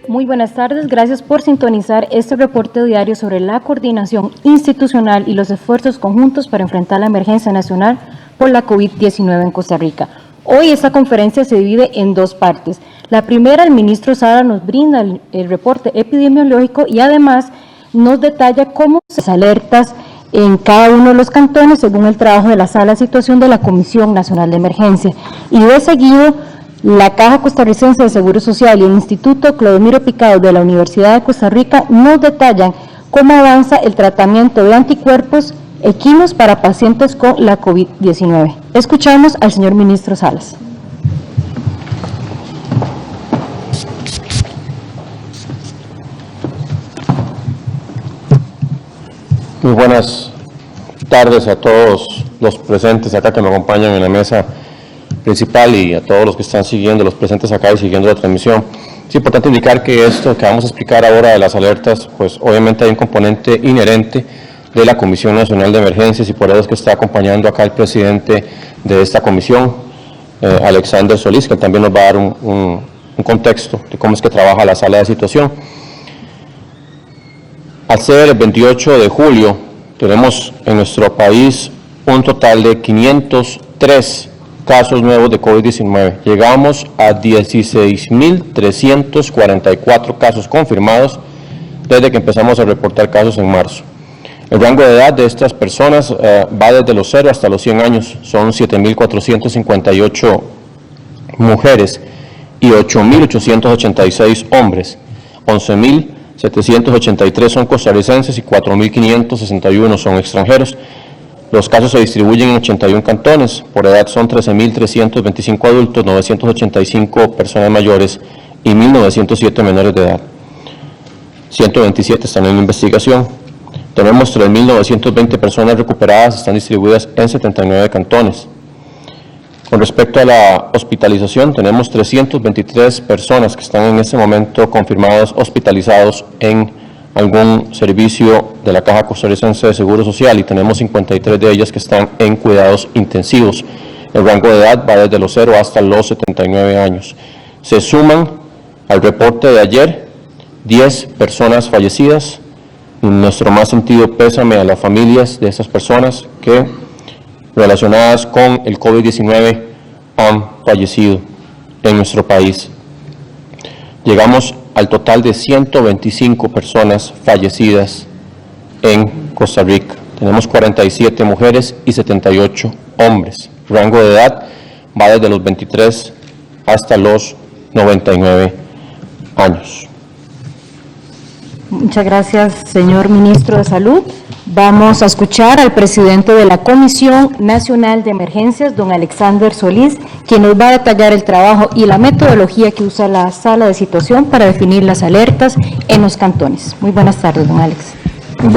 Muy buenas tardes, gracias por sintonizar este reporte diario sobre la coordinación institucional y los esfuerzos conjuntos para enfrentar la emergencia nacional por la COVID-19 en Costa Rica. Hoy esta conferencia se divide en dos partes. La primera, el ministro Sala nos brinda el reporte epidemiológico y además nos detalla cómo se alertas en cada uno de los cantones según el trabajo de la Sala de Situación de la Comisión Nacional de Emergencia. Y de seguido, la Caja Costarricense de Seguro Social y el Instituto Clodomiro Picado de la Universidad de Costa Rica nos detallan cómo avanza el tratamiento de anticuerpos equinos para pacientes con la COVID-19. Escuchamos al señor ministro Salas. Muy buenas tardes a todos los presentes acá que me acompañan en la mesa principal y a todos los que están siguiendo, los presentes acá y siguiendo la transmisión. Es importante indicar que esto que vamos a explicar ahora de las alertas, pues obviamente hay un componente inherente de la Comisión Nacional de Emergencias y por eso es que está acompañando acá el presidente de esta comisión, Alexander Solís, que también nos va a dar un contexto de cómo es que trabaja la sala de situación. Al ser el 28 de julio, tenemos en nuestro país un total de 503 casos nuevos de COVID-19. Llegamos a 16.344 casos confirmados desde que empezamos a reportar casos en marzo. El rango de edad de estas personas va desde los 0 hasta los 100 años. Son 7.458 mujeres y 8.886 hombres. 11.783 son costarricenses y 4.561 son extranjeros. Los casos se distribuyen en 81 cantones, por edad son 13.325 adultos, 985 personas mayores y 1.907 menores de edad. 127 están en investigación. Tenemos 3.920 personas recuperadas, están distribuidas en 79 cantones. Con respecto a la hospitalización, tenemos 323 personas que están en este momento confirmados hospitalizados en algún servicio de la Caja Costarricense de Seguro Social y tenemos 53 de ellas que están en cuidados intensivos. El rango de edad va desde los 0 hasta los 79 años. Se suman al reporte de ayer 10 personas fallecidas. Nuestro más sentido pésame a las familias de esas personas que relacionadas con el COVID-19 han fallecido en nuestro país. Llegamos al total de 125 personas fallecidas en Costa Rica. Tenemos 47 mujeres y 78 hombres. El rango de edad va desde los 23 hasta los 99 años. Muchas gracias, señor ministro de Salud. Vamos a escuchar al presidente de la Comisión Nacional de Emergencias, don Alexander Solís, quien nos va a detallar el trabajo y la metodología que usa la sala de situación para definir las alertas en los cantones. Muy buenas tardes, don Alex. Muy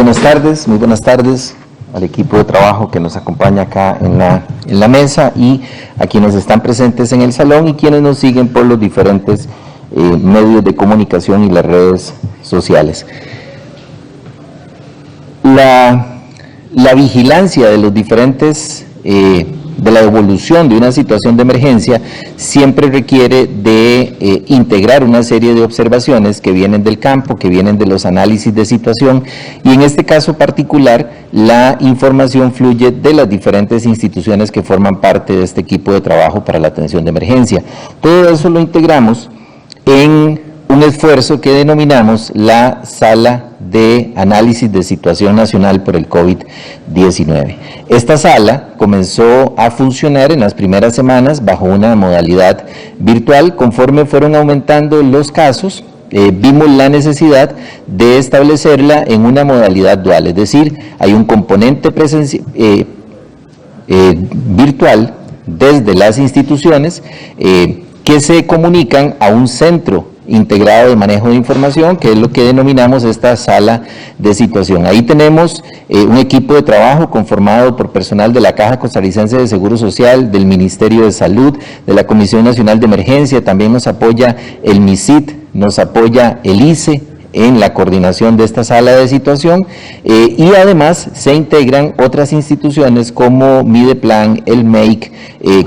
buenas tardes al equipo de trabajo que nos acompaña acá en la mesa y a quienes están presentes en el salón y quienes nos siguen por los diferentes medios de comunicación y las redes sociales. La vigilancia de los diferentes, de la evolución de una situación de emergencia siempre requiere de integrar una serie de observaciones que vienen del campo, que vienen de los análisis de situación y en este caso particular la información fluye de las diferentes instituciones que forman parte de este equipo de trabajo para la atención de emergencia. Todo eso lo integramos en un esfuerzo que denominamos la Sala de Análisis de Situación Nacional por el COVID-19. Esta sala comenzó a funcionar en las primeras semanas bajo una modalidad virtual. Conforme fueron aumentando los casos, vimos la necesidad de establecerla en una modalidad dual, es decir, hay un componente virtual desde las instituciones que se comunican a un centro integrado de manejo de información, que es lo que denominamos esta sala de situación. Ahí tenemos un equipo de trabajo conformado por personal de la Caja Costarricense de Seguro Social, del Ministerio de Salud, de la Comisión Nacional de Emergencia, también nos apoya el MISIT, nos apoya el ICE en la coordinación de esta sala de situación y además se integran otras instituciones como Mideplan, el MEIC,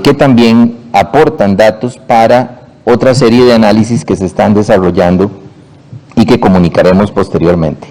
que también aportan datos para otra serie de análisis que se están desarrollando y que comunicaremos posteriormente.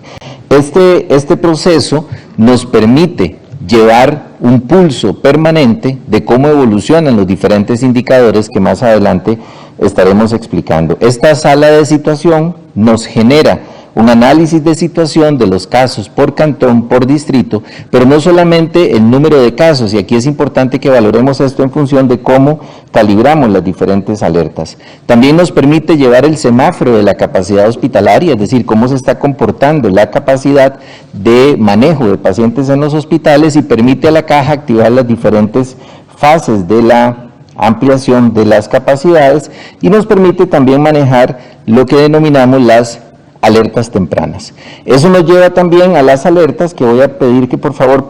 Este proceso nos permite llevar un pulso permanente de cómo evolucionan los diferentes indicadores que más adelante estaremos explicando. Esta sala de situación nos genera un análisis de situación de los casos por cantón, por distrito, pero no solamente el número de casos, y aquí es importante que valoremos esto en función de cómo calibramos las diferentes alertas. También nos permite llevar el semáforo de la capacidad hospitalaria, es decir, cómo se está comportando la capacidad de manejo de pacientes en los hospitales, y permite a la caja activar las diferentes fases de la ampliación de las capacidades, y nos permite también manejar lo que denominamos las alertas tempranas. Eso nos lleva también a las alertas que voy a pedir que por favor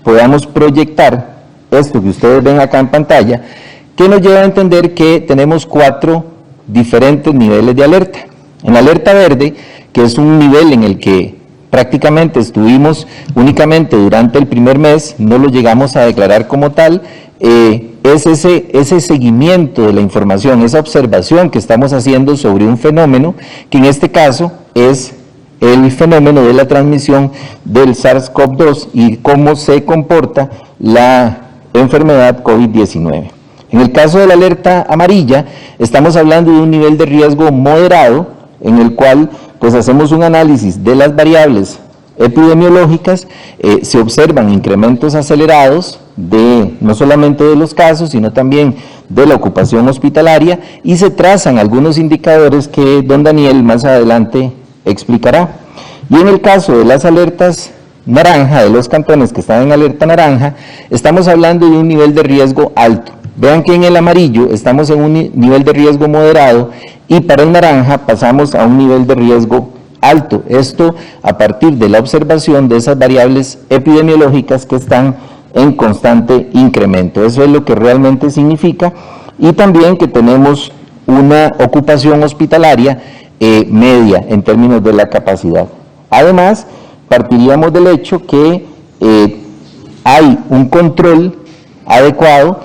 podamos proyectar esto que ustedes ven acá en pantalla, que nos lleva a entender que tenemos 4 diferentes niveles de alerta. En alerta verde, que es un nivel en el que prácticamente estuvimos únicamente durante el primer mes, no lo llegamos a declarar como tal, es ese seguimiento de la información, esa observación que estamos haciendo sobre un fenómeno, que en este caso es el fenómeno de la transmisión del SARS-CoV-2 y cómo se comporta la enfermedad COVID-19. En el caso de la alerta amarilla, estamos hablando de un nivel de riesgo moderado, en el cual pues hacemos un análisis de las variables epidemiológicas, se observan incrementos acelerados de no solamente de los casos, sino también de la ocupación hospitalaria, y se trazan algunos indicadores que don Daniel más adelante explicará. Y en el caso de las alertas naranja, de los cantones que están en alerta naranja, estamos hablando de un nivel de riesgo alto. Vean que en el amarillo estamos en un nivel de riesgo moderado, y para el naranja pasamos a un nivel de riesgo alto. Esto a partir de la observación de esas variables epidemiológicas que están en constante incremento. Eso es lo que realmente significa, y también que tenemos una ocupación hospitalaria media en términos de la capacidad. Además, partiríamos del hecho que hay un control adecuado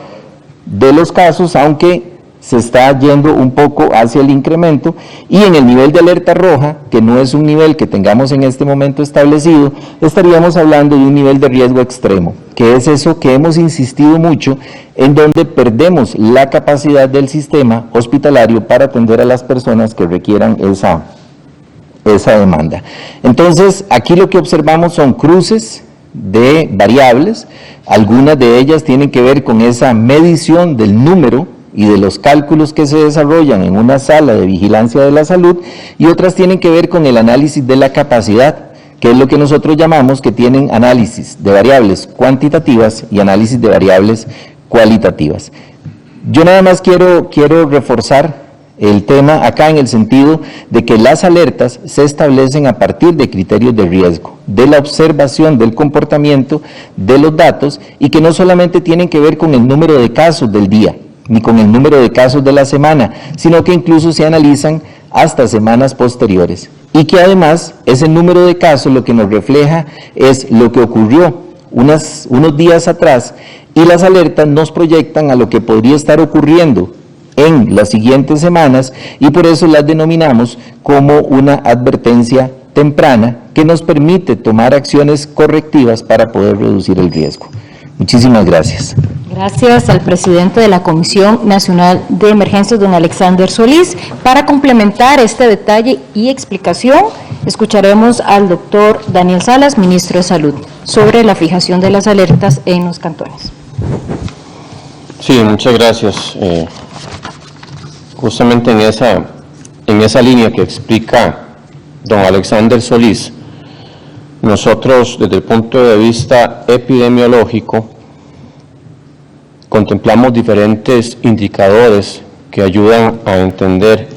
de los casos, aunque se está yendo un poco hacia el incremento, y en el nivel de alerta roja, que no es un nivel que tengamos en este momento establecido, estaríamos hablando de un nivel de riesgo extremo, que es eso que hemos insistido mucho, en donde perdemos la capacidad del sistema hospitalario para atender a las personas que requieran esa demanda. Entonces, aquí lo que observamos son cruces de variables, algunas de ellas tienen que ver con esa medición del número y de los cálculos que se desarrollan en una sala de vigilancia de la salud, y otras tienen que ver con el análisis de la capacidad, que es lo que nosotros llamamos que tienen análisis de variables cuantitativas y análisis de variables cualitativas. Yo nada más quiero reforzar el tema acá en el sentido de que las alertas se establecen a partir de criterios de riesgo, de la observación del comportamiento de los datos, y que no solamente tienen que ver con el número de casos del día, ni con el número de casos de la semana, sino que incluso se analizan hasta semanas posteriores, y que además ese número de casos lo que nos refleja es lo que ocurrió unos días atrás, y las alertas nos proyectan a lo que podría estar ocurriendo en las siguientes semanas, y por eso las denominamos como una advertencia temprana que nos permite tomar acciones correctivas para poder reducir el riesgo. Muchísimas gracias. Gracias al presidente de la Comisión Nacional de Emergencias, don Alexander Solís. Para complementar este detalle y explicación, escucharemos al doctor Daniel Salas, ministro de Salud, sobre la fijación de las alertas en los cantones. Sí, muchas gracias. Justamente en esa línea que explica don Alexander Solís, nosotros desde el punto de vista epidemiológico contemplamos diferentes indicadores que ayudan a entender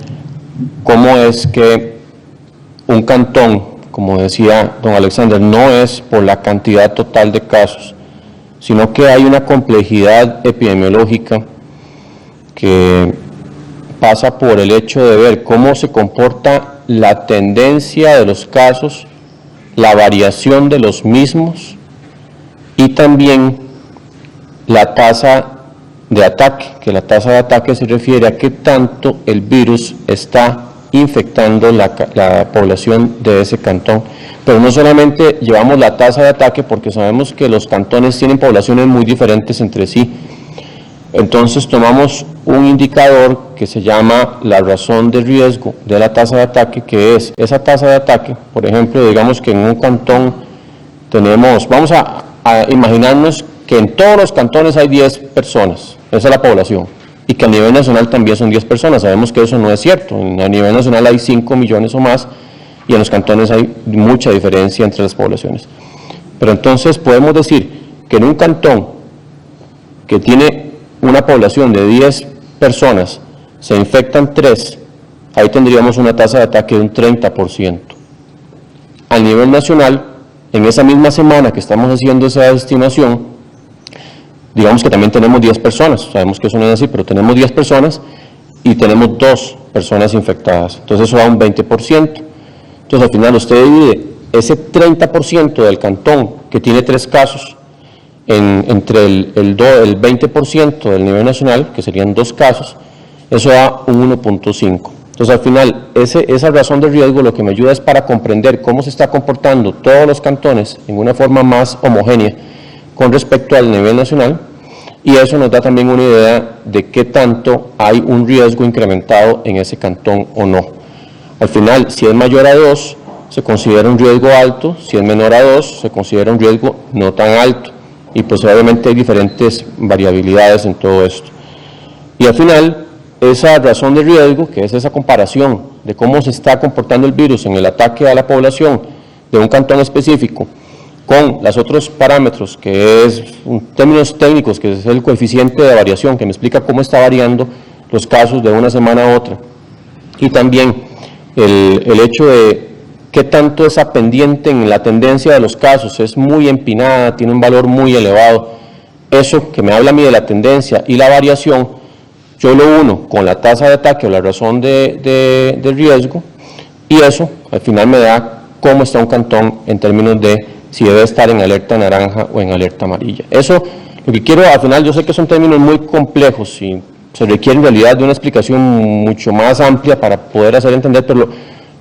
cómo es que un cantón, como decía don Alexander, no es por la cantidad total de casos, sino que hay una complejidad epidemiológica que pasa por el hecho de ver cómo se comporta la tendencia de los casos, la variación de los mismos y también la tasa de ataque, que la tasa de ataque se refiere a qué tanto el virus está infectando la población de ese cantón. Pero no solamente llevamos la tasa de ataque porque sabemos que los cantones tienen poblaciones muy diferentes entre sí. Entonces tomamos un indicador que se llama la razón de riesgo de la tasa de ataque, que es esa tasa de ataque. Por ejemplo, digamos que en un cantón tenemos, vamos a imaginarnos que en todos los cantones hay 10 personas, esa es la población, y que a nivel nacional también son 10 personas. Sabemos que eso no es cierto. A nivel nacional hay 5 millones o más, y en los cantones hay mucha diferencia entre las poblaciones. Pero entonces podemos decir que en un cantón que tiene una población de 10 personas, se infectan 3, ahí tendríamos una tasa de ataque de un 30%. A nivel nacional, en esa misma semana que estamos haciendo esa estimación, digamos que también tenemos 10 personas, sabemos que eso no es así, pero tenemos 10 personas y tenemos 2 personas infectadas, entonces eso da un 20%. Entonces al final usted divide ese 30% del cantón que tiene 3 casos entre el 20% del nivel nacional, que serían 2 casos, eso da un 1.5. Entonces al final esa razón de riesgo lo que me ayuda es para comprender cómo se está comportando todos los cantones en una forma más homogénea con respecto al nivel nacional, y eso nos da también una idea de qué tanto hay un riesgo incrementado en ese cantón o no. Al final, si es mayor a 2, se considera un riesgo alto; si es menor a 2, se considera un riesgo no tan alto, y pues obviamente hay diferentes variabilidades en todo esto. Y al final, esa razón de riesgo, que es esa comparación de cómo se está comportando el virus en el ataque a la población de un cantón específico, con los otros parámetros, que es, en términos técnicos, que es el coeficiente de variación, que me explica cómo está variando los casos de una semana a otra, y también el hecho de qué tanto esa pendiente en la tendencia de los casos es muy empinada, tiene un valor muy elevado. Eso que me habla a mí de la tendencia y la variación, yo lo uno con la tasa de ataque o la razón de riesgo, y eso al final me da cómo está un cantón en términos de si debe estar en alerta naranja o en alerta amarilla. Eso, lo que quiero al final, yo sé que son términos muy complejos y se requiere en realidad de una explicación mucho más amplia para poder hacer entender, pero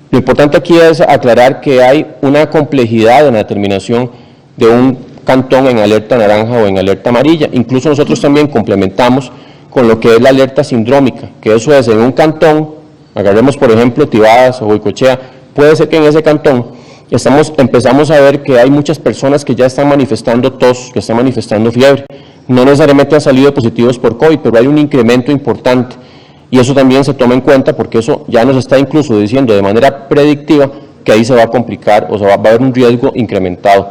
lo importante aquí es aclarar que hay una complejidad en la determinación de un cantón en alerta naranja o en alerta amarilla. Incluso nosotros también complementamos con lo que es la alerta sindrómica, que eso es en un cantón, agarremos por ejemplo Tibadas o Boicochea, puede ser que en ese cantón empezamos a ver que hay muchas personas que ya están manifestando tos, que están manifestando fiebre. No necesariamente han salido positivos por COVID, pero hay un incremento importante. Y eso también se toma en cuenta porque eso ya nos está incluso diciendo de manera predictiva que ahí se va a complicar o va a haber un riesgo incrementado.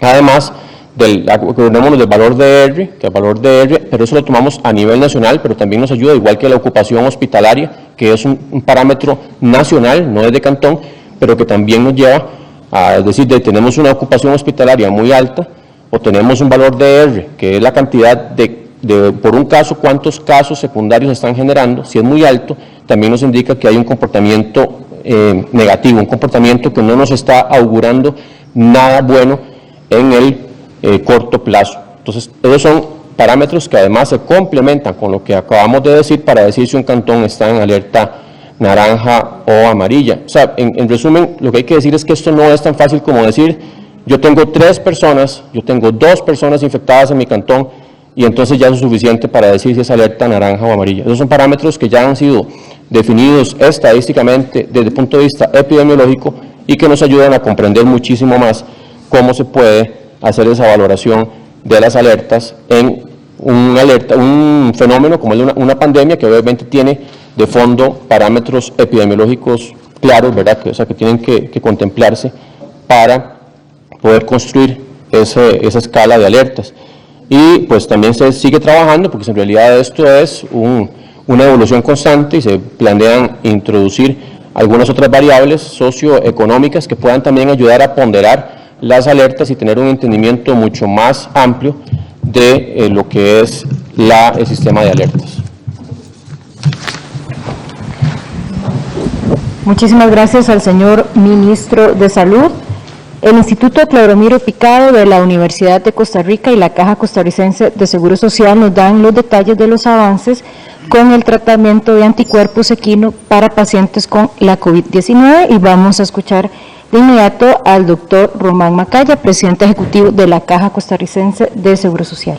Además, acordémonos del valor de R, que el valor de R, pero eso lo tomamos a nivel nacional, pero también nos ayuda, igual que la ocupación hospitalaria, que es un parámetro nacional, no es de cantón, pero que también nos lleva a decir, tenemos una ocupación hospitalaria muy alta, o tenemos un valor de R, que es la cantidad por un caso, cuántos casos secundarios están generando. Si es muy alto, también nos indica que hay un comportamiento negativo, un comportamiento que no nos está augurando nada bueno en el corto plazo. Entonces, esos son parámetros que además se complementan con lo que acabamos de decir para decir si un cantón está en alerta naranja o amarilla. O sea, en resumen, lo que hay que decir es que esto no es tan fácil como decir, yo tengo 3 personas, yo tengo 2 personas infectadas en mi cantón, y entonces ya es suficiente para decir si es alerta naranja o amarilla. Esos son parámetros que ya han sido definidos estadísticamente desde el punto de vista epidemiológico y que nos ayudan a comprender muchísimo más cómo se puede hacer esa valoración de las alertas en un fenómeno como es una pandemia que obviamente tiene de fondo parámetros epidemiológicos claros, ¿verdad? O sea, que tienen que contemplarse para poder construir esa escala de alertas. Y pues también se sigue trabajando, porque en realidad esto es una evolución constante y se planean introducir algunas otras variables socioeconómicas que puedan también ayudar a ponderar las alertas y tener un entendimiento mucho más amplio de lo que es el sistema de alertas. Muchísimas gracias al señor Ministro de Salud. El Instituto Clodomiro Picado de la Universidad de Costa Rica y la Caja Costarricense de Seguro Social nos dan los detalles de los avances con el tratamiento de anticuerpos equino para pacientes con la COVID-19 y vamos a escuchar de inmediato al doctor Román Macaya, presidente ejecutivo de la Caja Costarricense de Seguro Social.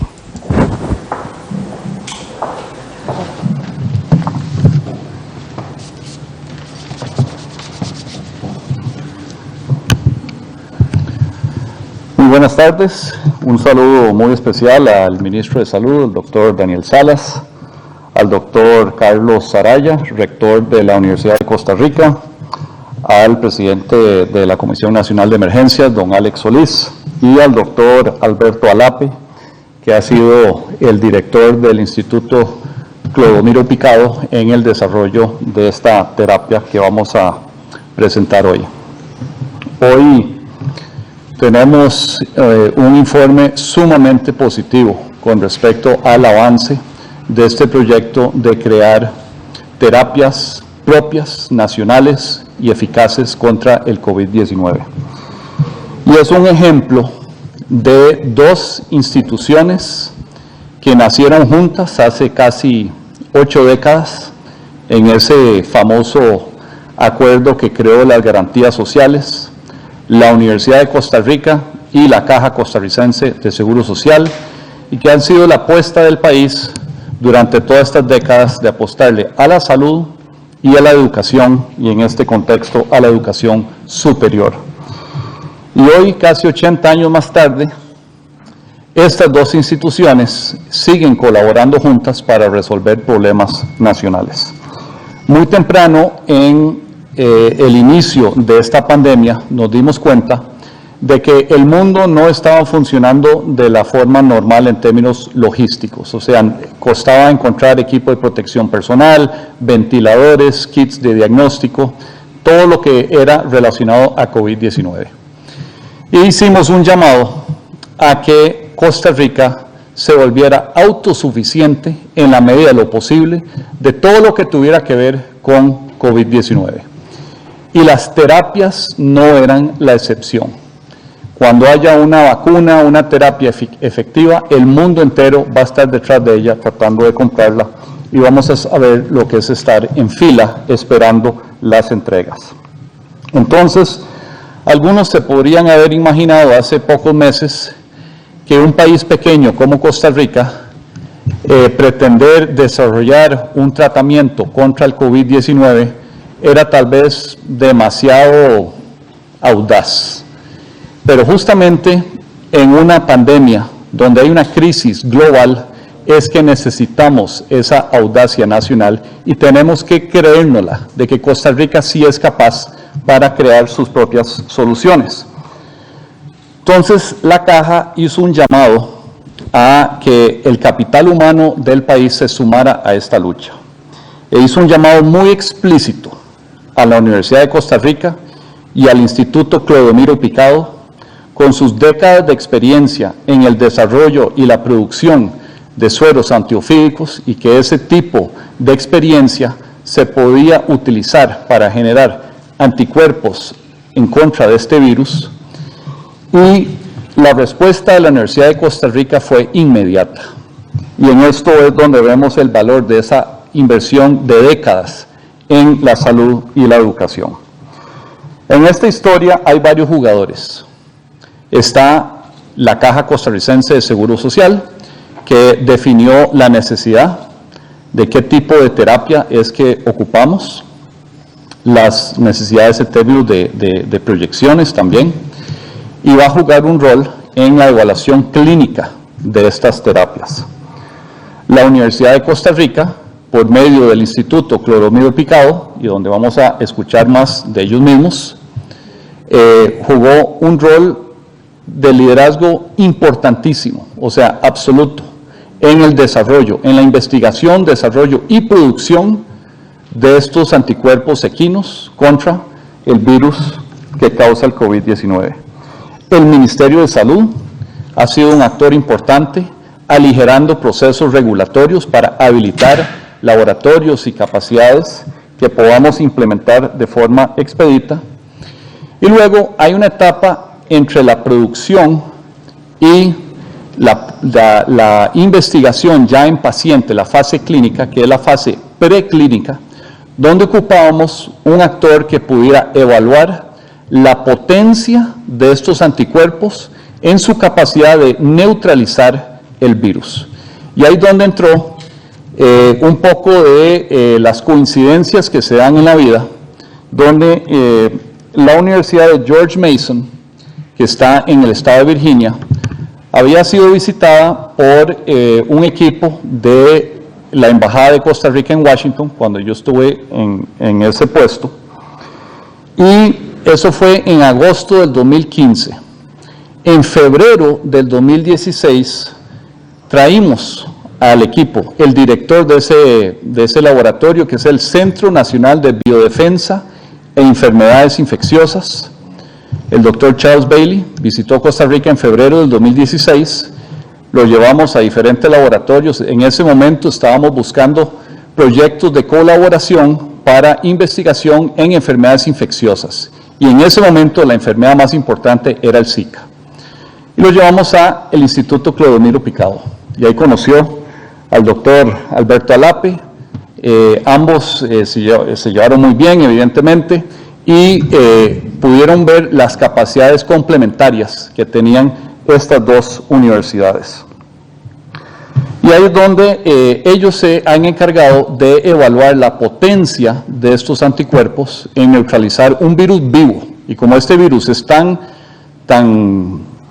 Muy buenas tardes, un saludo muy especial al ministro de Salud, el doctor Daniel Salas, al doctor Carlos Saraya, rector de la Universidad de Costa Rica, al presidente de la Comisión Nacional de Emergencias, don Alex Solís, y al doctor Alberto Alape, que ha sido el director del Instituto Clodomiro Picado en el desarrollo de esta terapia que vamos a presentar hoy. Hoy tenemos un informe sumamente positivo con respecto al avance de este proyecto de crear terapias propias, nacionales y eficaces contra el COVID-19. Y es un ejemplo de dos instituciones que nacieron juntas hace casi 8 décadas en ese famoso acuerdo que creó las garantías sociales, la Universidad de Costa Rica y la Caja Costarricense de Seguro Social, y que han sido la apuesta del país durante todas estas décadas de apostarle a la salud y a la educación, y en este contexto a la educación superior. Y hoy, casi 80 años más tarde, estas dos instituciones siguen colaborando juntas para resolver problemas nacionales. Muy temprano en el inicio de esta pandemia nos dimos cuenta de que el mundo no estaba funcionando de la forma normal en términos logísticos, o sea, costaba encontrar equipo de protección personal, ventiladores, kits de diagnóstico, todo lo que era relacionado a COVID-19. Y hicimos un llamado a que Costa Rica se volviera autosuficiente en la medida de lo posible de todo lo que tuviera que ver con COVID-19. Y las terapias no eran la excepción. Cuando haya una vacuna, una terapia efectiva, el mundo entero va a estar detrás de ella tratando de comprarla y vamos a saber lo que es estar en fila esperando las entregas. Entonces, algunos se podrían haber imaginado hace pocos meses que un país pequeño como Costa Rica pretender desarrollar un tratamiento contra el COVID-19 era tal vez demasiado audaz. Pero justamente en una pandemia donde hay una crisis global es que necesitamos esa audacia nacional y tenemos que creérnosla de que Costa Rica sí es capaz para crear sus propias soluciones. Entonces la Caja hizo un llamado a que el capital humano del país se sumara a esta lucha. E hizo un llamado muy explícito a la Universidad de Costa Rica y al Instituto Clodomiro Picado, con sus décadas de experiencia en el desarrollo y la producción de sueros antiofídicos, y que ese tipo de experiencia se podía utilizar para generar anticuerpos en contra de este virus. Y la respuesta de la Universidad de Costa Rica fue inmediata. Y en esto es donde vemos el valor de esa inversión de décadas en la salud y la educación. En esta historia hay varios jugadores. Está la Caja Costarricense de Seguro Social, que definió la necesidad de qué tipo de terapia es que ocupamos, las necesidades en términos de proyecciones también, y va a jugar un rol en la evaluación clínica de estas terapias. La Universidad de Costa Rica, por medio del Instituto Clodomiro Picado, y donde vamos a escuchar más de ellos mismos, jugó un rol de liderazgo importantísimo, o sea, absoluto, en el desarrollo, en la investigación, desarrollo y producción de estos anticuerpos equinos contra el virus que causa el COVID-19. El Ministerio de Salud ha sido un actor importante, aligerando procesos regulatorios para habilitar laboratorios y capacidades que podamos implementar de forma expedita. Y luego hay una etapa entre la producción y la investigación ya en paciente, la fase clínica, que es la fase preclínica, donde ocupábamos un actor que pudiera evaluar la potencia de estos anticuerpos en su capacidad de neutralizar el virus. Y ahí es donde entró un poco de las coincidencias que se dan en la vida, donde la Universidad de George Mason, que está en el estado de Virginia, había sido visitada por un equipo de la Embajada de Costa Rica en Washington, cuando yo estuve en ese puesto, y eso fue en agosto del 2015. En febrero del 2016 traímos al equipo el director de ese laboratorio, que es el Centro Nacional de Biodefensa e Enfermedades Infecciosas. El doctor Charles Bailey visitó Costa Rica en febrero del 2016, lo llevamos a diferentes laboratorios. En ese momento estábamos buscando proyectos de colaboración para investigación en enfermedades infecciosas, y en ese momento la enfermedad más importante era el Zika. Y lo llevamos al Instituto Clodomiro Picado, y ahí conoció al doctor Alberto Alape. Ambos se llevaron muy bien, evidentemente, y pudieron ver las capacidades complementarias que tenían estas dos universidades. Y ahí es donde ellos se han encargado de evaluar la potencia de estos anticuerpos en neutralizar un virus vivo. Y como este virus es tan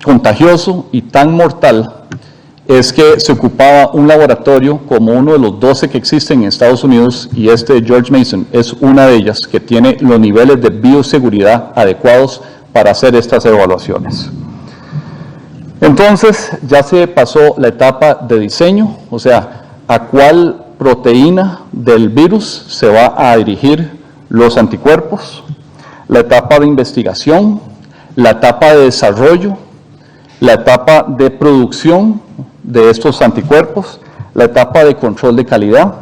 contagioso y tan mortal, es que se ocupaba un laboratorio como uno de los 12 que existen en Estados Unidos, y este de George Mason es una de ellas, que tiene los niveles de bioseguridad adecuados para hacer estas evaluaciones. Entonces ya se pasó la etapa de diseño, o sea, a cuál proteína del virus se va a dirigir los anticuerpos, la etapa de investigación, la etapa de desarrollo, la etapa de producción de estos anticuerpos, la etapa de control de calidad,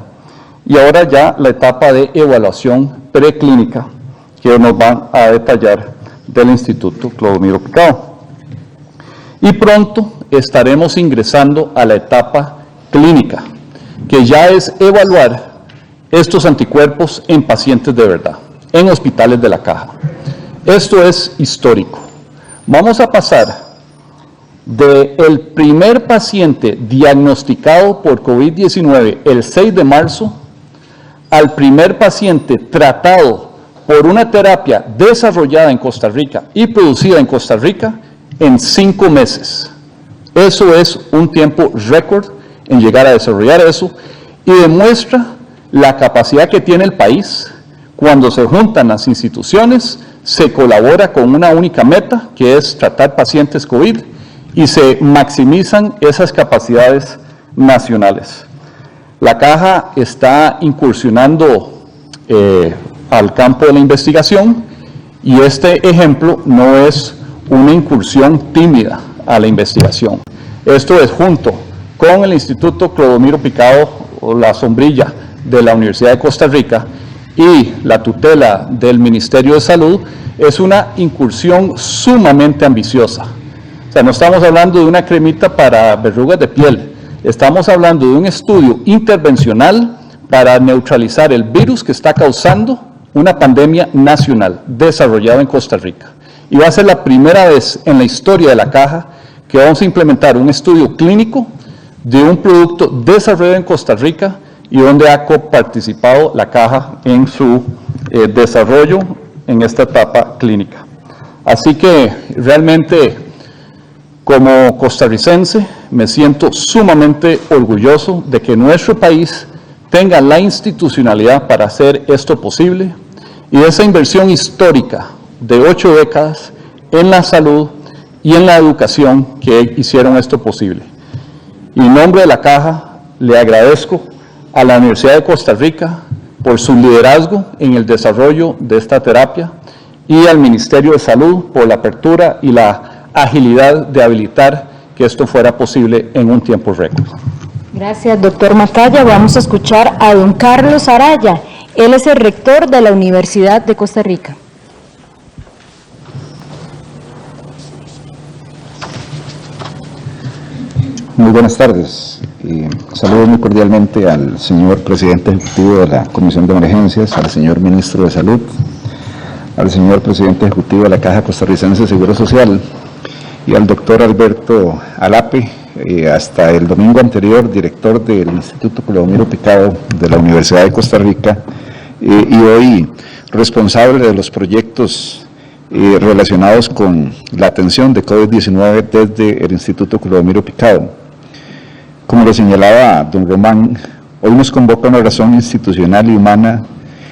y ahora ya la etapa de evaluación preclínica, que nos van a detallar del Instituto Clodomiro Picado. Y pronto estaremos ingresando a la etapa clínica, que ya es evaluar estos anticuerpos en pacientes de verdad, en hospitales de la Caja. Esto es histórico. Vamos a pasar del primer paciente diagnosticado por COVID-19 el 6 de marzo al primer paciente tratado por una terapia desarrollada en Costa Rica y producida en Costa Rica en 5 meses. Eso es un tiempo récord en llegar a desarrollar eso, y demuestra la capacidad que tiene el país cuando se juntan las instituciones, se colabora con una única meta, que es tratar pacientes COVID, y se maximizan esas capacidades nacionales. La Caja está incursionando al campo de la investigación, y este ejemplo no es una incursión tímida a la investigación. Esto es junto con el Instituto Clodomiro Picado, o la sombrilla de la Universidad de Costa Rica, y la tutela del Ministerio de Salud, es una incursión sumamente ambiciosa. O sea, no estamos hablando de una cremita para verrugas de piel, estamos hablando de un estudio intervencional para neutralizar el virus que está causando una pandemia nacional desarrollada en Costa Rica. Y va a ser la primera vez en la historia de la Caja que vamos a implementar un estudio clínico de un producto desarrollado en Costa Rica, y donde ha coparticipado la Caja en su desarrollo en esta etapa clínica. Así que realmente, como costarricense, me siento sumamente orgulloso de que nuestro país tenga la institucionalidad para hacer esto posible, y esa inversión histórica de 8 décadas en la salud y en la educación que hicieron esto posible. Y en nombre de la Caja le agradezco a la Universidad de Costa Rica por su liderazgo en el desarrollo de esta terapia, y al Ministerio de Salud por la apertura y la agilidad de habilitar que esto fuera posible en un tiempo récord. Gracias, doctor Macaya. Vamos a escuchar a don Carlos Araya. Él es el rector de la Universidad de Costa Rica. Muy buenas tardes. Saludo muy cordialmente al señor presidente ejecutivo de la Comisión de Emergencias, al señor ministro de Salud, al señor presidente ejecutivo de la Caja Costarricense de Seguro Social y al doctor Alberto Alape, hasta el domingo anterior director del Instituto Clodomiro Picado de la Universidad de Costa Rica y hoy responsable de los proyectos relacionados con la atención de COVID-19 desde el Instituto Clodomiro Picado. Como lo señalaba don Román, hoy nos convoca una razón institucional y humana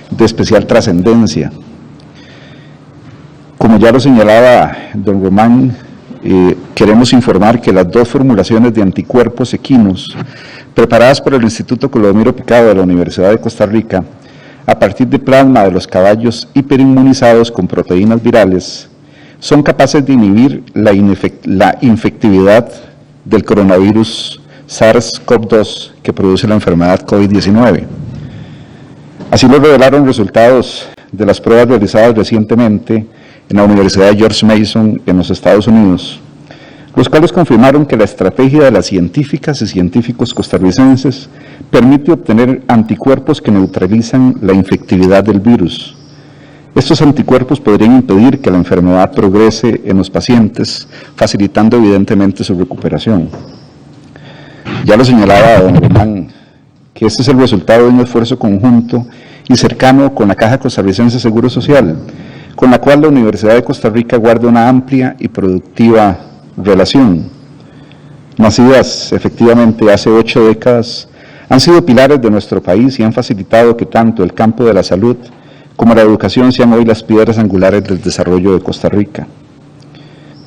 de especial trascendencia. Como ya lo señalaba don Román, queremos informar que las 2 formulaciones de anticuerpos equinos preparadas por el Instituto Clodomiro Picado de la Universidad de Costa Rica a partir de plasma de los caballos hiperinmunizados con proteínas virales, son capaces de inhibir la infectividad del coronavirus SARS-CoV-2 que produce la enfermedad COVID-19. Así lo revelaron resultados de las pruebas realizadas recientemente en la Universidad de George Mason en los Estados Unidos, los cuales confirmaron que la estrategia de las científicas y científicos costarricenses permite obtener anticuerpos que neutralizan la infectividad del virus. Estos anticuerpos podrían impedir que la enfermedad progrese en los pacientes, facilitando evidentemente su recuperación. Ya lo señalaba don Román, que este es el resultado de un esfuerzo conjunto y cercano con la Caja Costarricense de Seguro Social, con la cual la Universidad de Costa Rica guarda una amplia y productiva relación. Nacidas efectivamente hace 8 décadas, han sido pilares de nuestro país y han facilitado que tanto el campo de la salud como la educación sean hoy las piedras angulares del desarrollo de Costa Rica.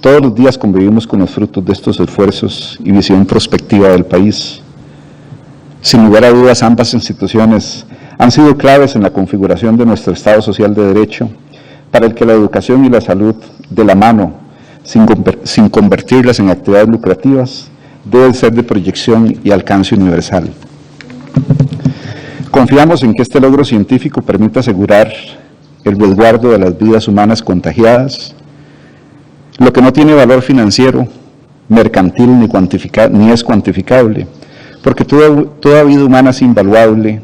Todos los días convivimos con los frutos de estos esfuerzos y visión prospectiva del país. Sin lugar a dudas, ambas instituciones han sido claves en la configuración de nuestro Estado Social de Derecho, para el que la educación y la salud de la mano, sin convertirlas en actividades lucrativas, deben ser de proyección y alcance universal. Confiamos en que este logro científico permita asegurar el resguardo de las vidas humanas contagiadas, lo que no tiene valor financiero, mercantil ni es cuantificable, porque toda vida humana es invaluable,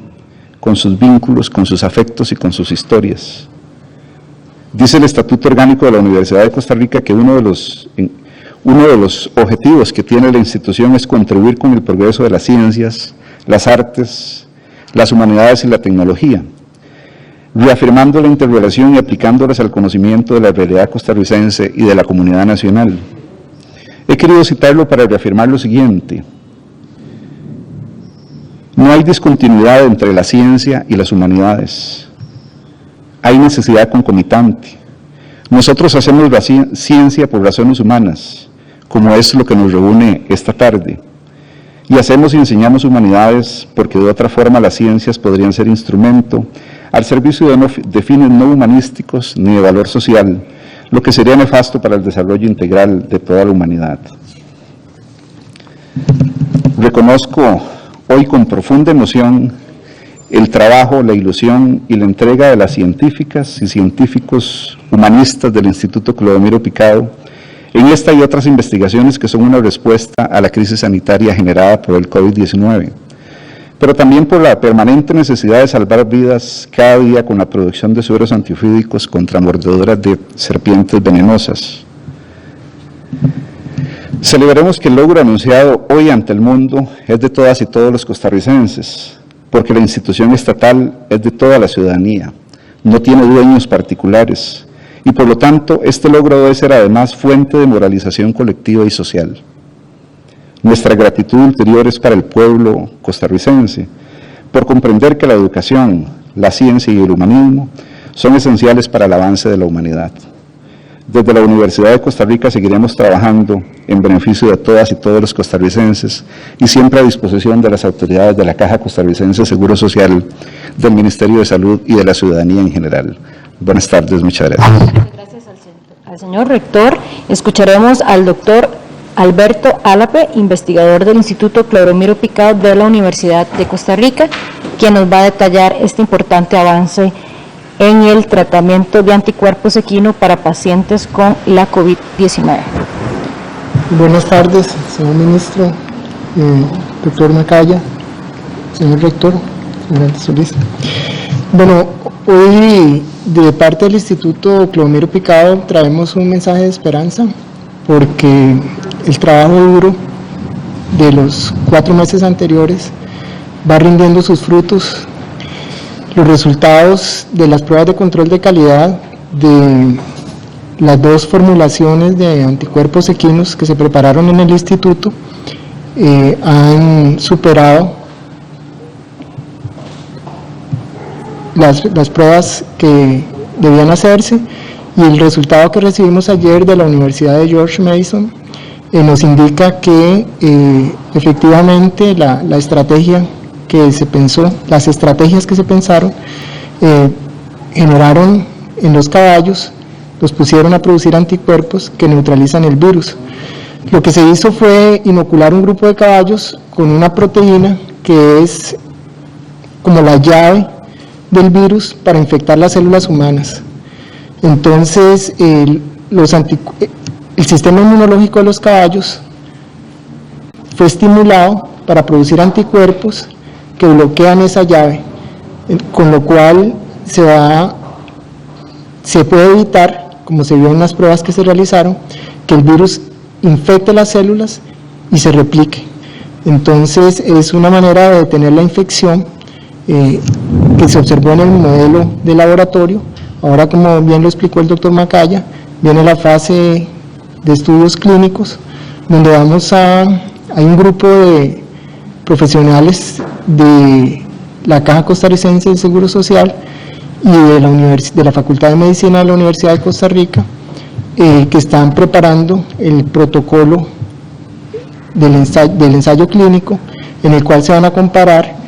con sus vínculos, con sus afectos y con sus historias. Dice el Estatuto Orgánico de la Universidad de Costa Rica que uno de los objetivos que tiene la institución es contribuir con el progreso de las ciencias, las artes, las humanidades y la tecnología, reafirmando la interrelación y aplicándolas al conocimiento de la realidad costarricense y de la comunidad nacional. He querido citarlo para reafirmar lo siguiente: no hay discontinuidad entre la ciencia y las humanidades. Hay necesidad concomitante. Nosotros hacemos la ciencia por razones humanas, como es lo que nos reúne esta tarde, y hacemos y enseñamos humanidades porque de otra forma las ciencias podrían ser instrumento al servicio de fines no humanísticos ni de valor social, lo que sería nefasto para el desarrollo integral de toda la humanidad. Reconozco hoy con profunda emoción el trabajo, la ilusión y la entrega de las científicas y científicos humanistas del Instituto Clodomiro Picado en esta y otras investigaciones que son una respuesta a la crisis sanitaria generada por el COVID-19, pero también por la permanente necesidad de salvar vidas cada día con la producción de sueros antiofídicos contra mordeduras de serpientes venenosas. Celebremos que el logro anunciado hoy ante el mundo es de todas y todos los costarricenses, porque la institución estatal es de toda la ciudadanía, no tiene dueños particulares, y por lo tanto este logro debe ser además fuente de moralización colectiva y social. Nuestra gratitud ulterior es para el pueblo costarricense, por comprender que la educación, la ciencia y el humanismo son esenciales para el avance de la humanidad. Desde la Universidad de Costa Rica seguiremos trabajando en beneficio de todas y todos los costarricenses y siempre a disposición de las autoridades de la Caja Costarricense de Seguro Social, del Ministerio de Salud y de la ciudadanía en general. Buenas tardes, muchas gracias. Gracias al señor rector. Escucharemos al doctor Alberto Alape, investigador del Instituto Clodomiro Picado de la Universidad de Costa Rica, quien nos va a detallar este importante avance en el tratamiento de anticuerpos equino para pacientes con la COVID-19. Buenas tardes, señor ministro, doctor Macaya, señor rector, señor Solís. Bueno, hoy de parte del Instituto Clodomiro Picado traemos un mensaje de esperanza porque el trabajo duro de los 4 meses anteriores va rindiendo sus frutos. Los resultados de las pruebas de control de calidad de las 2 formulaciones de anticuerpos equinos que se prepararon en el instituto han superado las pruebas que debían hacerse, y el resultado que recibimos ayer de la Universidad de George Mason nos indica que efectivamente la estrategia que se pensó, las estrategias que se pensaron, generaron en los caballos, los pusieron a producir anticuerpos que neutralizan el virus. Lo que se hizo fue inocular un grupo de caballos con una proteína que es como la llave del virus para infectar las células humanas. Entonces, el sistema inmunológico de los caballos fue estimulado para producir anticuerpos que bloquean esa llave, con lo cual se puede evitar, como se vio en las pruebas que se realizaron, que el virus infecte las células y se replique. Entonces, es una manera de detener la infección que se observó en el modelo de laboratorio. Ahora, como bien lo explicó el doctor Macaya, viene la fase de estudios clínicos, donde hay un grupo de profesionales de la Caja Costarricense del Seguro Social y de la Facultad de Medicina de la Universidad de Costa Rica, que están preparando el protocolo del ensayo clínico, en el cual se van a comparar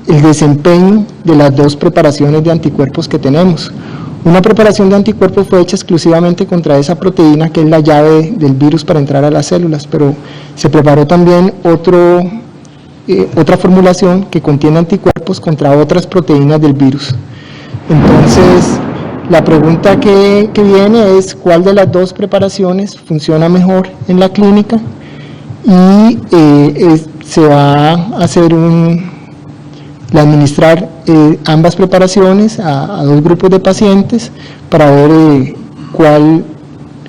el desempeño de las 2 preparaciones de anticuerpos que tenemos. Una preparación de anticuerpos fue hecha exclusivamente contra esa proteína que es la llave del virus para entrar a las células, pero se preparó también otra formulación que contiene anticuerpos contra otras proteínas del virus. Entonces, la pregunta que viene es cuál de las 2 preparaciones funciona mejor en la clínica, y se va a hacer administrar ambas preparaciones a 2 grupos de pacientes para ver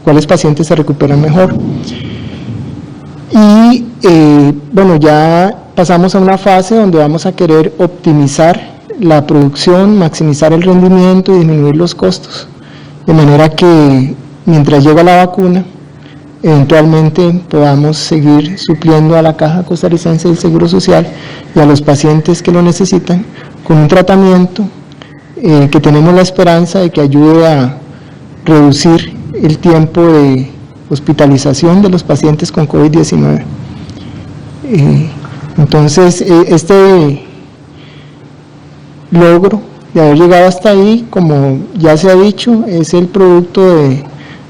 cuáles pacientes se recuperan mejor. Y bueno, ya pasamos a una fase donde vamos a querer optimizar la producción, maximizar el rendimiento y disminuir los costos, de manera que mientras llega la vacuna, eventualmente podamos seguir supliendo a la Caja Costarricense del Seguro Social y a los pacientes que lo necesitan con un tratamiento que tenemos la esperanza de que ayude a reducir el tiempo de hospitalización de los pacientes con COVID-19. Entonces, este logro de haber llegado hasta ahí, como ya se ha dicho, es el producto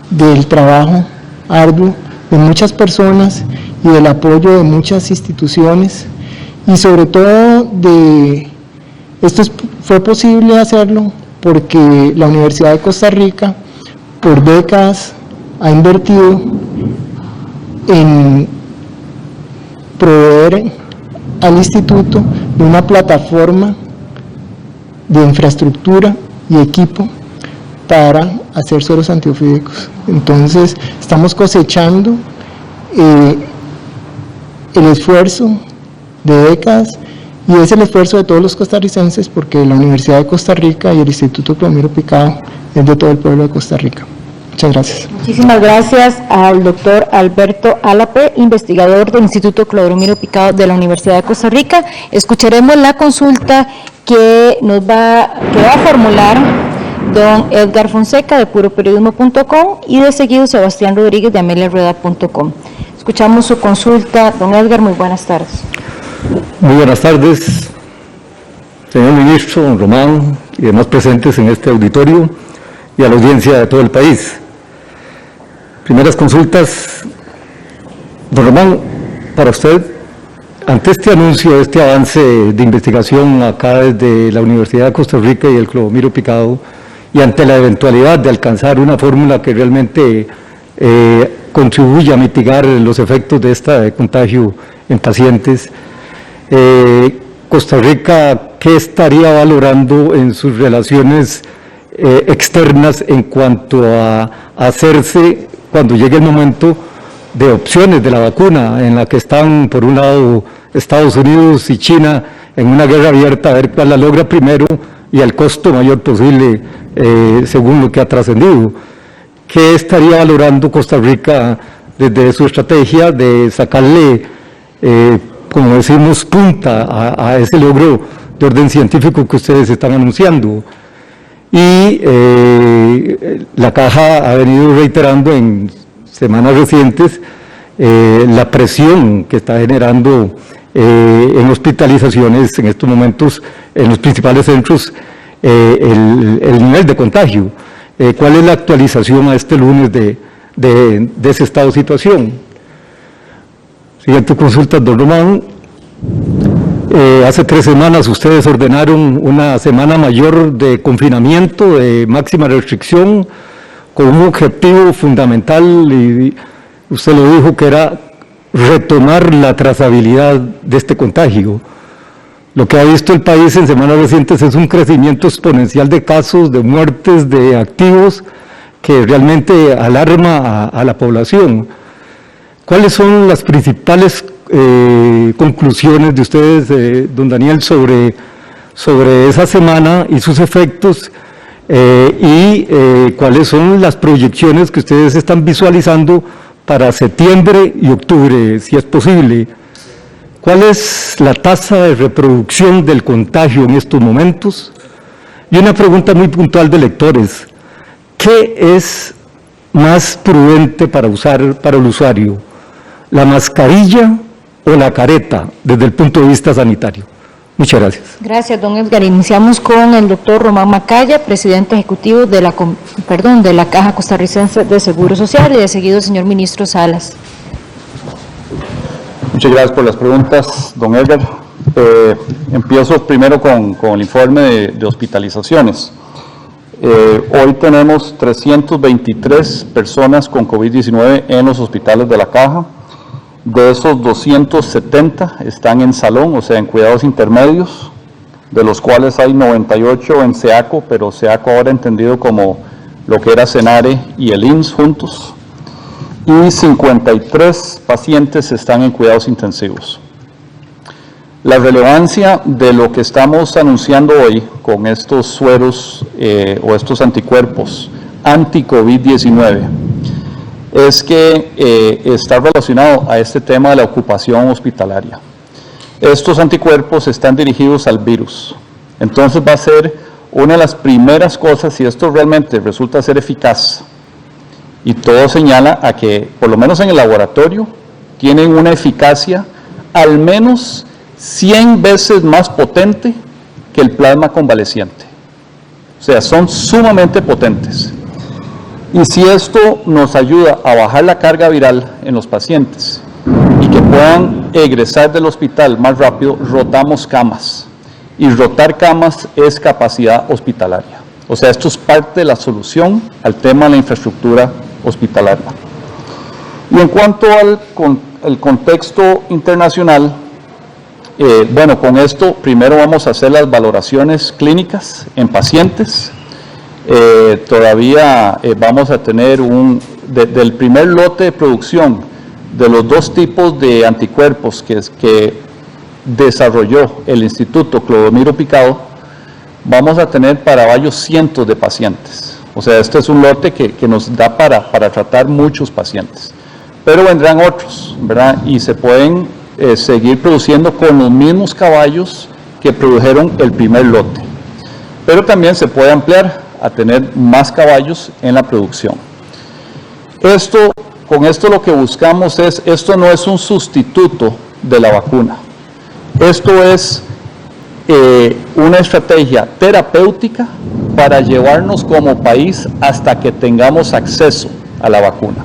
del trabajo arduo de muchas personas y del apoyo de muchas instituciones, y sobre todo fue posible hacerlo porque la Universidad de Costa Rica por décadas ha invertido en proveer al instituto de una plataforma de infraestructura y equipo para hacer sueros antiofídicos. Entonces, estamos cosechando el esfuerzo de décadas, y es el esfuerzo de todos los costarricenses, porque la Universidad de Costa Rica y el Instituto Clodomiro Picado es de todo el pueblo de Costa Rica. Muchas gracias. Muchísimas gracias al doctor Alberto Alape, investigador del Instituto Clodomiro Picado de la Universidad de Costa Rica. Escucharemos la consulta que va a formular don Edgar Fonseca de puroperiodismo.com y de seguido Sebastián Rodríguez de ameliarueda.com. Escuchamos su consulta. Don Edgar, muy buenas tardes. Muy buenas tardes, señor ministro, don Román y demás presentes en este auditorio y a la audiencia de todo el país. Primeras consultas. Don Román, para usted, ante este anuncio, este avance de investigación acá desde la Universidad de Costa Rica y el Clodomiro Picado, y ante la eventualidad de alcanzar una fórmula que realmente contribuye a mitigar los efectos de este contagio en pacientes. Costa Rica, ¿qué estaría valorando en sus relaciones externas en cuanto a hacerse, cuando llegue el momento, de opciones de la vacuna, en la que están, por un lado, Estados Unidos y China en una guerra abierta a ver cuál la logra primero y al costo mayor posible, según lo que ha trascendido? ¿Qué estaría valorando Costa Rica desde su estrategia de sacarle, como decimos, punta a ese logro de orden científico que ustedes están anunciando? Y la Caja ha venido reiterando en semanas recientes la presión que está generando en hospitalizaciones en estos momentos en los principales centros, el nivel de contagio. ¿Cuál es la actualización a este lunes de ese estado de situación? Siguiente consulta, don Román. Hace 3 semanas ustedes ordenaron una semana mayor de confinamiento, de máxima restricción, con un objetivo fundamental, y usted lo dijo, que era retomar la trazabilidad de este contagio. Lo que ha visto el país en semanas recientes es un crecimiento exponencial de casos, de muertes, de activos, que realmente alarma a la población. ¿Cuáles son las principales conclusiones de ustedes, don Daniel, sobre esa semana y sus efectos, y cuáles son las proyecciones que ustedes están visualizando para septiembre y octubre, si es posible? ¿Cuál es la tasa de reproducción del contagio en estos momentos? Y una pregunta muy puntual de lectores: ¿qué es más prudente para usar para el usuario, la mascarilla o la careta desde el punto de vista sanitario? Muchas gracias. Gracias, don Edgar. Iniciamos con el doctor Román Macaya, presidente ejecutivo de la Caja Costarricense de Seguro Social, y de seguido el señor ministro Salas. Muchas gracias por las preguntas, don Edgar. Empiezo primero con el informe de hospitalizaciones. Hoy tenemos 323 personas con COVID-19 en los hospitales de la Caja. De esos, 270 están en salón, o sea, en cuidados intermedios, de los cuales hay 98 en SEACO, pero SEACO ahora entendido como lo que era CENARE y el IMSS juntos, y 53 pacientes están en cuidados intensivos. La relevancia de lo que estamos anunciando hoy con estos sueros o estos anticuerpos anti-COVID-19 es que está relacionado a este tema de la ocupación hospitalaria. Estos anticuerpos están dirigidos al virus, entonces va a ser una de las primeras cosas, si esto realmente resulta ser eficaz, y todo señala a que, por lo menos en el laboratorio, tienen una eficacia al menos 100 veces más potente que el plasma convaleciente. O sea, son sumamente potentes. Y si esto nos ayuda a bajar la carga viral en los pacientes y que puedan egresar del hospital más rápido, rotamos camas. Y rotar camas es capacidad hospitalaria. O sea, esto es parte de la solución al tema de la infraestructura hospitalaria. Y en cuanto al contexto internacional, bueno, con esto primero vamos a hacer las valoraciones clínicas en pacientes. Todavía vamos a tener del primer lote de producción de los 2 tipos de anticuerpos que desarrolló el Instituto Clodomiro Picado, vamos a tener para varios cientos de pacientes. O sea, este es un lote que nos da para tratar muchos pacientes. Pero vendrán otros, ¿verdad? Y se pueden seguir produciendo con los mismos caballos que produjeron el primer lote. Pero también se puede ampliar a tener más caballos en la producción. Con esto lo que buscamos esto no es un sustituto de la vacuna. Esto es una estrategia terapéutica para llevarnos como país hasta que tengamos acceso a la vacuna,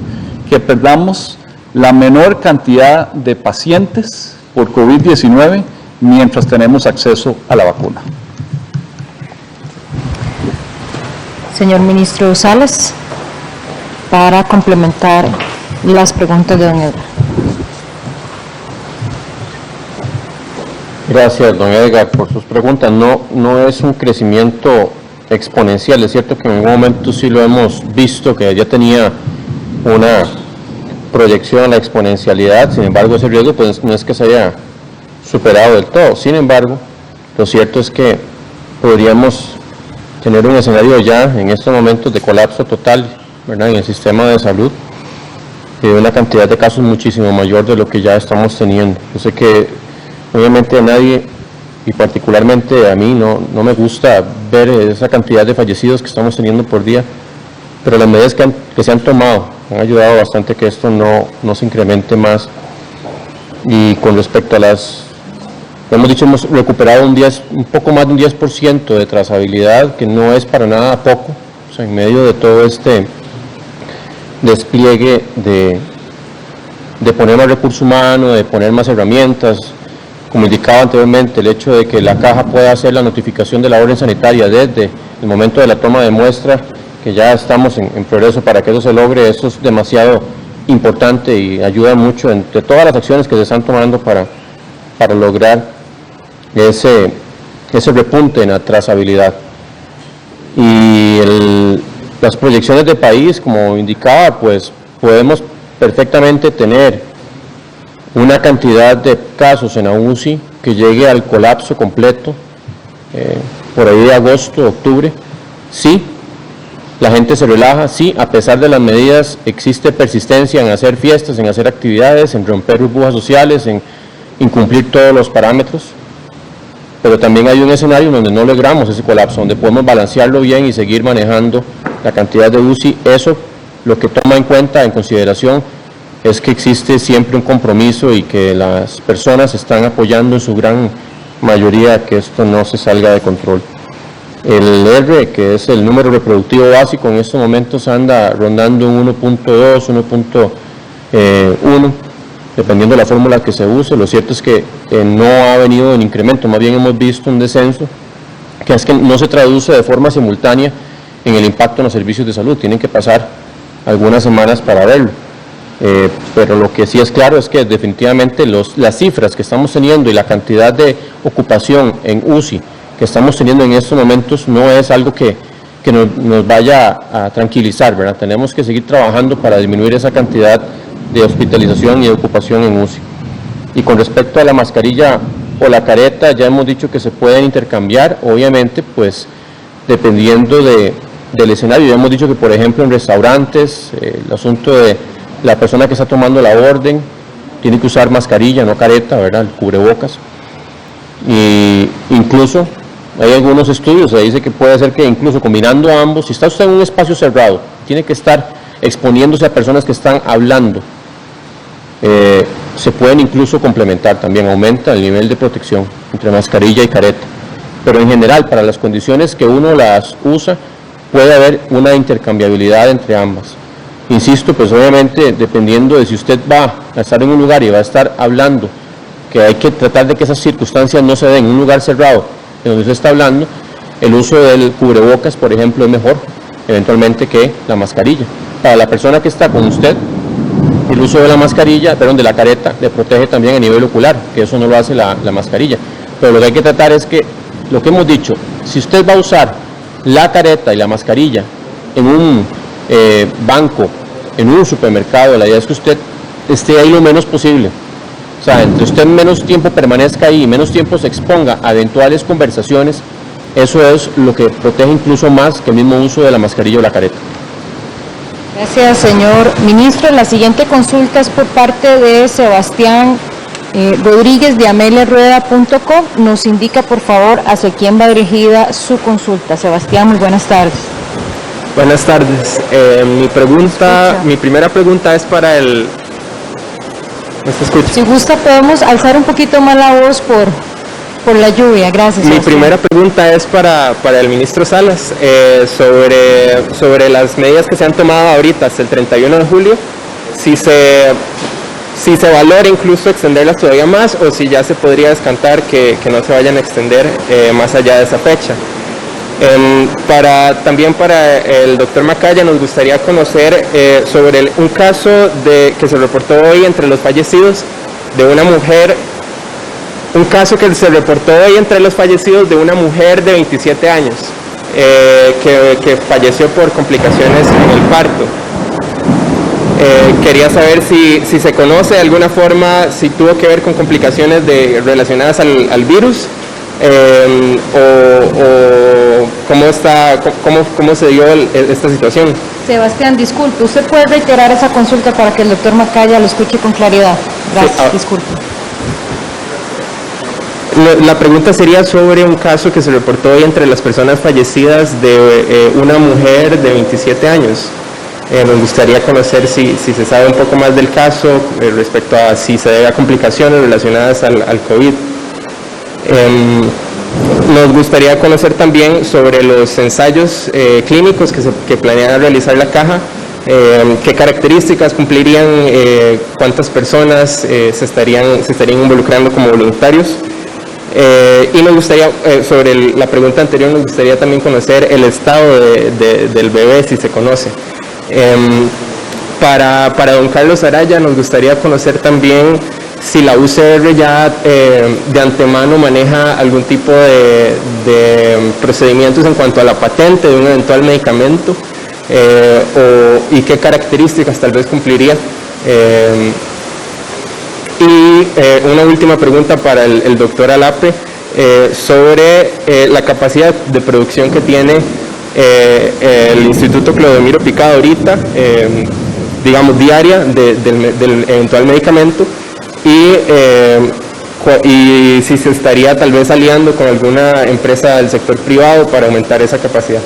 que perdamos la menor cantidad de pacientes por COVID-19 mientras tenemos acceso a la vacuna. Señor ministro Salas, para complementar las preguntas de don Edgar. Gracias, don Edgar, por sus preguntas. No es un crecimiento exponencial. Es cierto que en algún momento sí lo hemos visto, que ya tenía una proyección a la exponencialidad. Sin embargo, ese riesgo pues no es que se haya superado del todo. Sin embargo, lo cierto es que podríamos tener un escenario ya en estos momentos de colapso total, ¿verdad?, en el sistema de salud, de una cantidad de casos muchísimo mayor de lo que ya estamos teniendo. Yo sé que obviamente a nadie, y particularmente a mí, no me gusta ver esa cantidad de fallecidos que estamos teniendo por día, pero las medidas que se han tomado han ayudado bastante a que esto no se incremente más. Y con respecto a hemos dicho, hemos recuperado un poco más de un 10% de trazabilidad, que no es para nada poco, o sea, en medio de todo este despliegue de poner más recurso humano, de poner más herramientas. Como indicaba anteriormente, el hecho de que la caja pueda hacer la notificación de la orden sanitaria desde el momento de la toma de muestra, que ya estamos en progreso para que eso se logre, eso es demasiado importante y ayuda mucho entre todas las acciones que se están tomando para lograr ese repunte en la trazabilidad. Y las proyecciones de país, como indicaba, pues podemos perfectamente tener una cantidad de casos en la UCI que llegue al colapso completo por ahí de agosto, octubre. Sí, la gente se relaja, sí, a pesar de las medidas existe persistencia en hacer fiestas, en hacer actividades, en romper burbujas sociales, en incumplir todos los parámetros, pero también hay un escenario donde no logramos ese colapso, donde podemos balancearlo bien y seguir manejando la cantidad de UCI. Eso lo que toma en cuenta, en consideración, es que existe siempre un compromiso y que las personas están apoyando en su gran mayoría que esto no se salga de control. El R, que es el número reproductivo básico, en estos momentos anda rondando en 1.2, 1.1, dependiendo de la fórmula que se use. Lo cierto es que no ha venido en incremento, más bien hemos visto un descenso, que es que no se traduce de forma simultánea en el impacto en los servicios de salud. Tienen que pasar algunas semanas para verlo. Pero lo que sí es claro es que definitivamente las cifras que estamos teniendo y la cantidad de ocupación en UCI que estamos teniendo en estos momentos no es algo que nos vaya a tranquilizar, ¿verdad? Tenemos que seguir trabajando para disminuir esa cantidad de hospitalización y de ocupación en UCI. Y con respecto a la mascarilla o la careta, ya hemos dicho que se pueden intercambiar, obviamente, pues dependiendo del escenario. Ya hemos dicho que, por ejemplo, en restaurantes, el asunto de la persona que está tomando la orden tiene que usar mascarilla, no careta, ¿verdad?, el cubrebocas. Y incluso hay algunos estudios, se dice que puede ser que incluso combinando ambos, si está usted en un espacio cerrado, tiene que estar exponiéndose a personas que están hablando, se pueden incluso complementar, también aumenta el nivel de protección entre mascarilla y careta. Pero en general, para las condiciones que uno las usa, puede haber una intercambiabilidad entre ambas. Insisto, pues obviamente dependiendo de si usted va a estar en un lugar y va a estar hablando, que hay que tratar de que esas circunstancias no se den en un lugar cerrado en donde usted está hablando, el uso del cubrebocas, por ejemplo, es mejor eventualmente que la mascarilla. Para la persona que está con usted, el uso de la mascarilla, de la careta, le protege también a nivel ocular, que eso no lo hace la mascarilla. Pero lo que hay que tratar es que, lo que hemos dicho, si usted va a usar la careta y la mascarilla en un banco, en un supermercado, la idea es que usted esté ahí lo menos posible. O sea, entre usted menos tiempo permanezca ahí y menos tiempo se exponga a eventuales conversaciones, eso es lo que protege incluso más que el mismo uso de la mascarilla o la careta. Gracias, señor ministro. La siguiente consulta es por parte de Sebastián Rodríguez de ameliarueda.com. Nos indica, por favor, hacia quién va dirigida su consulta. Sebastián, muy buenas tardes. Buenas tardes. Mi primera pregunta es para el... ¿Me se escucha? Si gusta, podemos alzar un poquito más la voz por la lluvia. Gracias. Mi Sebastián. primera pregunta es para el ministro Salas sobre las medidas que se han tomado ahorita hasta el 31 de julio, si se valora incluso extenderlas todavía más o si ya se podría descartar que no se vayan a extender más allá de esa fecha. También para el doctor Macaya nos gustaría conocer sobre un caso que se reportó hoy entre los fallecidos de una mujer, de una mujer de 27 años que falleció por complicaciones en el parto. Quería saber si se conoce de alguna forma, si tuvo que ver con complicaciones relacionadas al virus, o cómo se dio esta situación. Sebastián, disculpe, ¿usted puede reiterar esa consulta para que el doctor Macaya lo escuche con claridad? Gracias, Sí, disculpe. La pregunta sería sobre un caso que se reportó hoy entre las personas fallecidas de una mujer de 27 años. Nos gustaría conocer si se sabe un poco más del caso respecto a si se debe a complicaciones relacionadas al COVID. Nos gustaría conocer también sobre los ensayos clínicos que planea realizar la caja, qué características cumplirían, cuántas personas se estarían involucrando como voluntarios. Y nos gustaría, sobre la pregunta anterior, nos gustaría también conocer el estado del bebé, si se conoce. Para don Carlos Araya nos gustaría conocer también si la UCR ya de antemano maneja algún tipo de procedimientos en cuanto a la patente de un eventual medicamento, y qué características tal vez cumpliría. Una última pregunta para el doctor Alape, sobre la capacidad de producción que tiene el Instituto Clodomiro Picado ahorita, digamos diaria, del eventual medicamento, y si se estaría tal vez aliando con alguna empresa del sector privado para aumentar esa capacidad.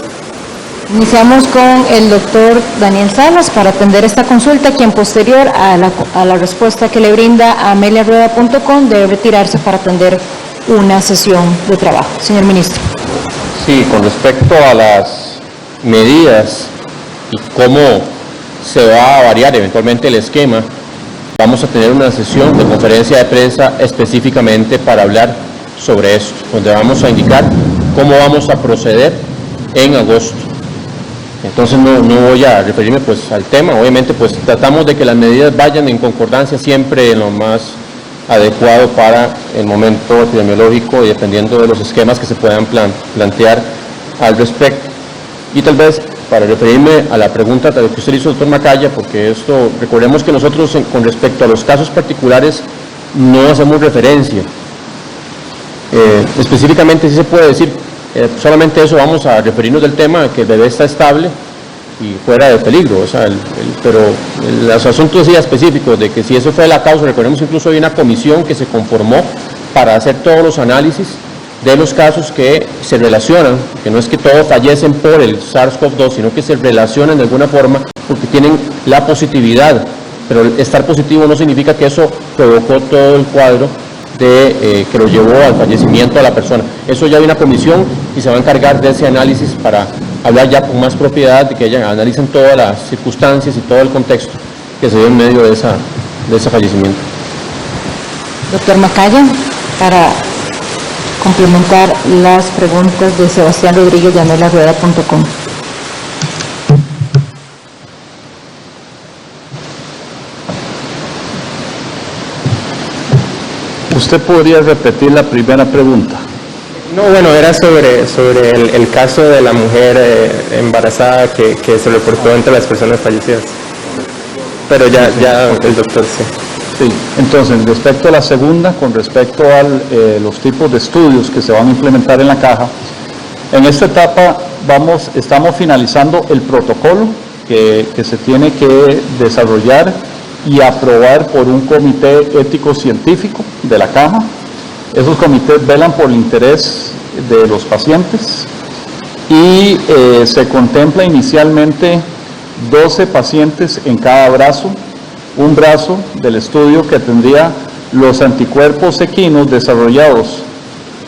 Iniciamos con el doctor Daniel Salas para atender esta consulta, quien posterior a la respuesta que le brinda a ameliarueda.com debe retirarse para atender una sesión de trabajo. Señor ministro. Sí, con respecto a las medidas y cómo se va a variar eventualmente el esquema, vamos a tener una sesión de conferencia de prensa específicamente para hablar sobre esto, donde vamos a indicar cómo vamos a proceder en agosto. Entonces no voy a referirme pues al tema, obviamente pues tratamos de que las medidas vayan en concordancia siempre en lo más adecuado para el momento epidemiológico y dependiendo de los esquemas que se puedan plantear al respecto. Y tal vez para referirme a la pregunta que usted hizo, doctor Macaya, porque esto, recordemos que nosotros con respecto a los casos particulares no hacemos referencia. Específicamente sí se puede decir, solamente eso vamos a referirnos del tema, que el bebé está estable y fuera de peligro, o sea, pero los asuntos ya específicos de que si eso fue la causa, recordemos incluso hay una comisión que se conformó para hacer todos los análisis de los casos que se relacionan, que no es que todos fallecen por el SARS-CoV-2, sino que se relacionan de alguna forma porque tienen la positividad, pero estar positivo no significa que eso provocó todo el cuadro que lo llevó al fallecimiento de la persona. Eso ya hay una comisión y se va a encargar de ese análisis para hablar ya con más propiedad, de que ellos analicen todas las circunstancias y todo el contexto que se dio en medio de ese fallecimiento. Doctor Macaya, para complementar las preguntas de Sebastián Rodríguez de ameliarueda.com. ¿Usted podría repetir la primera pregunta? No, bueno, era sobre el caso de la mujer embarazada que se reportó entre las personas fallecidas. Pero ya el doctor sí. Sí, entonces respecto a la segunda, con respecto a los tipos de estudios que se van a implementar en la caja, en esta etapa estamos finalizando el protocolo que se tiene que desarrollar y aprobar por un comité ético-científico de la caja. Esos comités velan por el interés de los pacientes y se contempla inicialmente 12 pacientes en cada brazo, un brazo del estudio que tendría los anticuerpos equinos desarrollados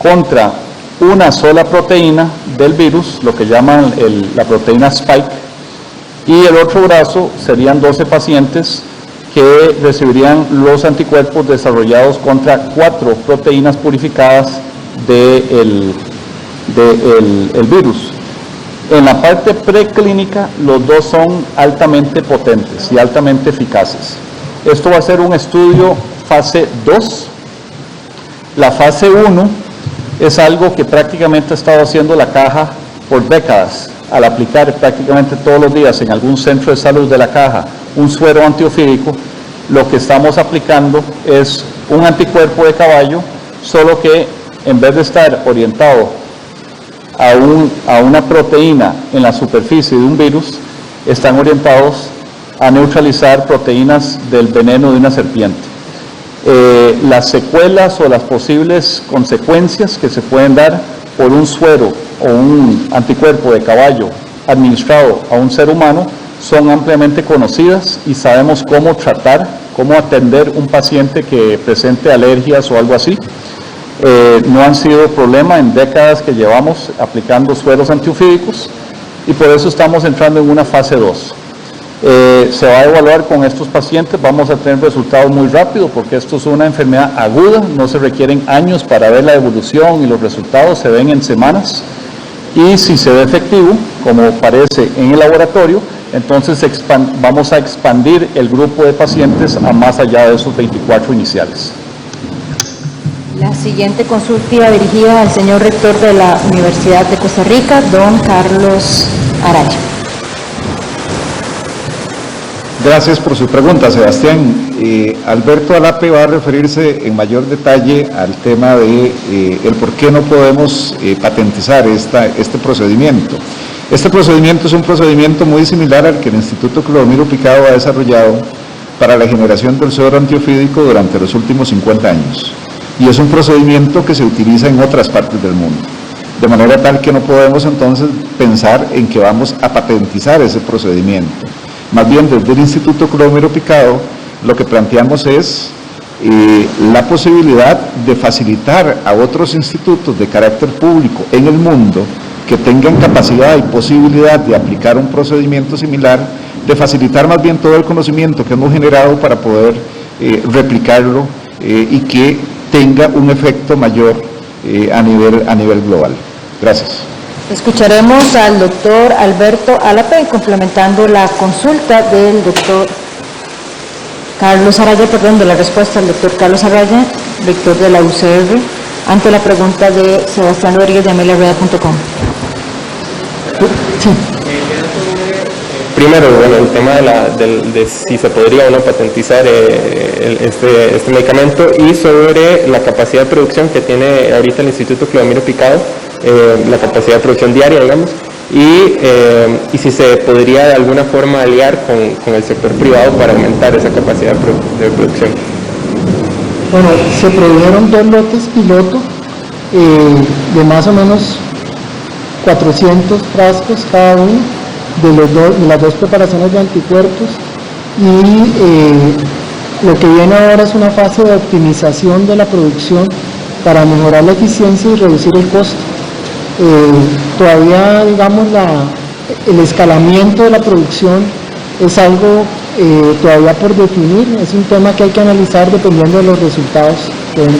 contra una sola proteína del virus, lo que llaman la proteína Spike, y el otro brazo serían 12 pacientes que recibirían los anticuerpos desarrollados contra 4 proteínas purificadas del virus. En la parte preclínica, los dos son altamente potentes y altamente eficaces. Esto va a ser un estudio fase 2. La fase 1 es algo que prácticamente ha estado haciendo la Caja por décadas, al aplicar prácticamente todos los días en algún centro de salud de la Caja un suero antiofídico. Lo que estamos aplicando es un anticuerpo de caballo, solo que en vez de estar orientado a una proteína en la superficie de un virus, están orientados a neutralizar proteínas del veneno de una serpiente. Las secuelas o las posibles consecuencias que se pueden dar por un suero o un anticuerpo de caballo administrado a un ser humano son ampliamente conocidas y sabemos cómo tratar, cómo atender un paciente que presente alergias o algo así. No han sido problema en décadas que llevamos aplicando sueros antiofídicos y por eso estamos entrando en una fase 2. Se va a evaluar con estos pacientes, vamos a tener resultados muy rápido porque esto es una enfermedad aguda, no se requieren años para ver la evolución y los resultados se ven en semanas, y si se ve efectivo, como parece en el laboratorio, entonces vamos a expandir el grupo de pacientes a más allá de esos 24 iniciales. La siguiente consulta iba dirigida al señor rector de la Universidad de Costa Rica, don Carlos Araya. Gracias por su pregunta, Sebastián. Alberto Alape va a referirse en mayor detalle al tema de el por qué no podemos patentizar este procedimiento. Este procedimiento es un procedimiento muy similar al que el Instituto Clodomiro Picado ha desarrollado para la generación del suero antiofídico durante los últimos 50 años. Y es un procedimiento que se utiliza en otras partes del mundo. De manera tal que no podemos entonces pensar en que vamos a patentizar ese procedimiento. Más bien, desde el Instituto Clodomiro Picado, lo que planteamos es la posibilidad de facilitar a otros institutos de carácter público en el mundo que tengan capacidad y posibilidad de aplicar un procedimiento similar, de facilitar más bien todo el conocimiento que hemos generado para poder replicarlo y que tenga un efecto mayor a nivel global. Gracias. Escucharemos al doctor Alberto Alape complementando la consulta del doctor Carlos Araya, de la respuesta del doctor Carlos Araya, rector de la UCR, ante la pregunta de Sebastián Rodríguez de AmeliaRueda.com. Sí. Primero, bueno, el tema de si se podría o no patentizar este medicamento, y sobre la capacidad de producción que tiene ahorita el Instituto Clodomiro Picado, la capacidad de producción diaria, digamos, y si se podría de alguna forma aliar con el sector privado para aumentar esa capacidad de producción. Bueno, se produjeron 2 lotes piloto de más o menos 400 frascos cada uno de las 2 preparaciones de anticuerpos, y lo que viene ahora es una fase de optimización de la producción para mejorar la eficiencia y reducir el costo. Todavía, digamos, el escalamiento de la producción es algo todavía por definir, es un tema que hay que analizar dependiendo de los resultados que den.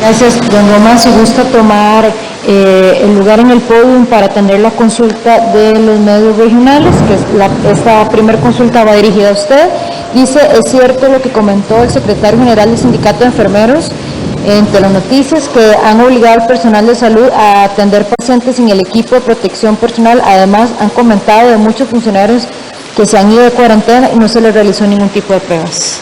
Gracias, don Román. Si gusta tomar el lugar en el podio para atender la consulta de los medios regionales, que esta primera consulta va dirigida a usted. Dice, ¿es cierto lo que comentó el secretario general del Sindicato de Enfermeros en Telenoticias, que han obligado al personal de salud a atender pacientes sin el equipo de protección personal? Además, han comentado de muchos funcionarios que se han ido de cuarentena y no se les realizó ningún tipo de pruebas.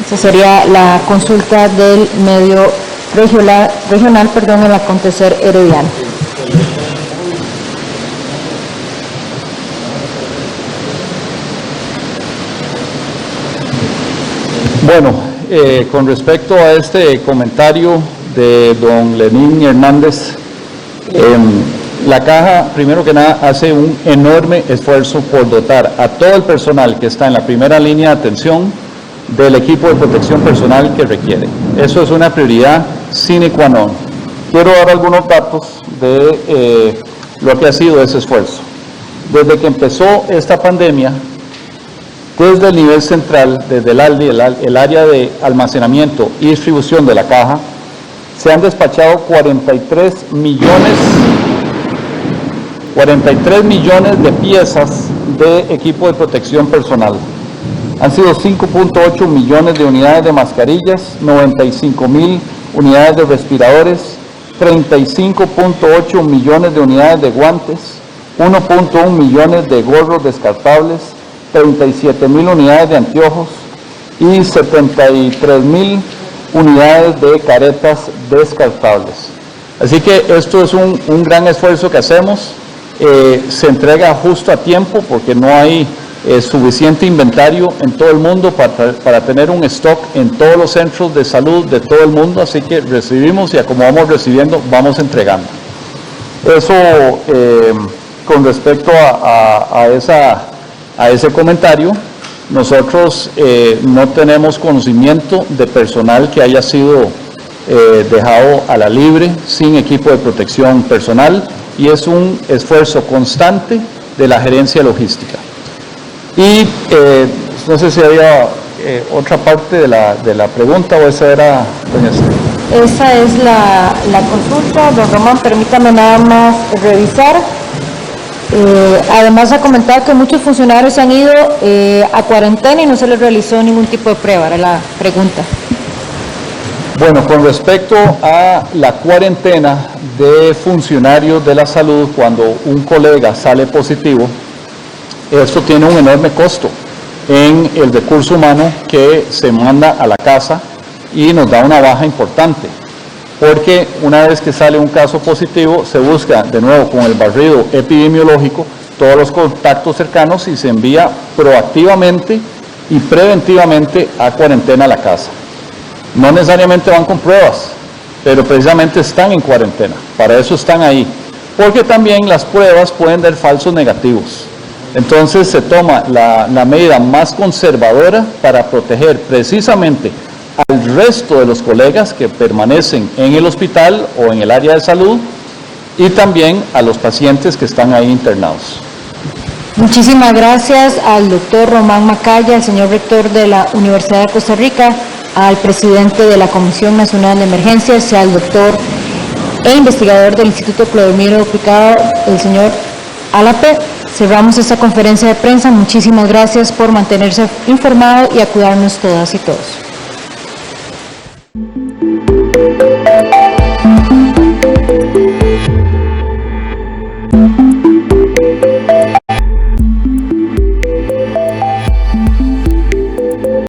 Esa sería la consulta del medio regional, en el acontecer herediano. Bueno, con respecto a este comentario de don Lenín Hernández, la Caja, primero que nada, hace un enorme esfuerzo por dotar a todo el personal que está en la primera línea de atención del equipo de protección personal que requiere. Eso es una prioridad sine qua non. Quiero dar algunos datos de lo que ha sido ese esfuerzo. Desde que empezó esta pandemia, desde el nivel central, desde el ALDI, el área de almacenamiento y distribución de la Caja, se han despachado 43 millones 43 millones de piezas de equipo de protección personal. Han sido 5.8 millones de unidades de mascarillas, 95,000 unidades de respiradores, 35.8 millones de unidades de guantes, 1.1 millones de gorros descartables, 37,000 unidades de anteojos y 73,000 unidades de caretas descartables. Así que esto es un gran esfuerzo que hacemos. Se entrega justo a tiempo porque no hay suficiente inventario en todo el mundo para tener un stock en todos los centros de salud de todo el mundo, así que recibimos y como vamos recibiendo, vamos entregando. Eso con respecto a ese comentario, nosotros no tenemos conocimiento de personal que haya sido dejado a la libre sin equipo de protección personal y es un esfuerzo constante de la gerencia logística. Y no sé si había otra parte de la pregunta o esa era, doña Esther. Esa es la consulta. Don Román, permítame nada más revisar. Además ha comentado que muchos funcionarios han ido a cuarentena y no se les realizó ningún tipo de prueba, era la pregunta. Bueno, con respecto a la cuarentena de funcionarios de la salud, cuando un colega sale positivo, esto tiene un enorme costo en el recurso humano que se manda a la casa y nos da una baja importante, porque una vez que sale un caso positivo, se busca de nuevo con el barrido epidemiológico todos los contactos cercanos y se envía proactivamente y preventivamente a cuarentena a la casa. No necesariamente van con pruebas, pero precisamente están en cuarentena, para eso están ahí, porque también las pruebas pueden dar falsos negativos. Entonces se toma la medida más conservadora para proteger precisamente al resto de los colegas que permanecen en el hospital o en el área de salud y también a los pacientes que están ahí internados. Muchísimas gracias al doctor Román Macaya, al señor rector de la Universidad de Costa Rica, al presidente de la Comisión Nacional de Emergencias, al doctor e investigador del Instituto Clodomiro Picado, el señor Alape. Cerramos esta conferencia de prensa. Muchísimas gracias por mantenerse informado y a cuidarnos todas y todos.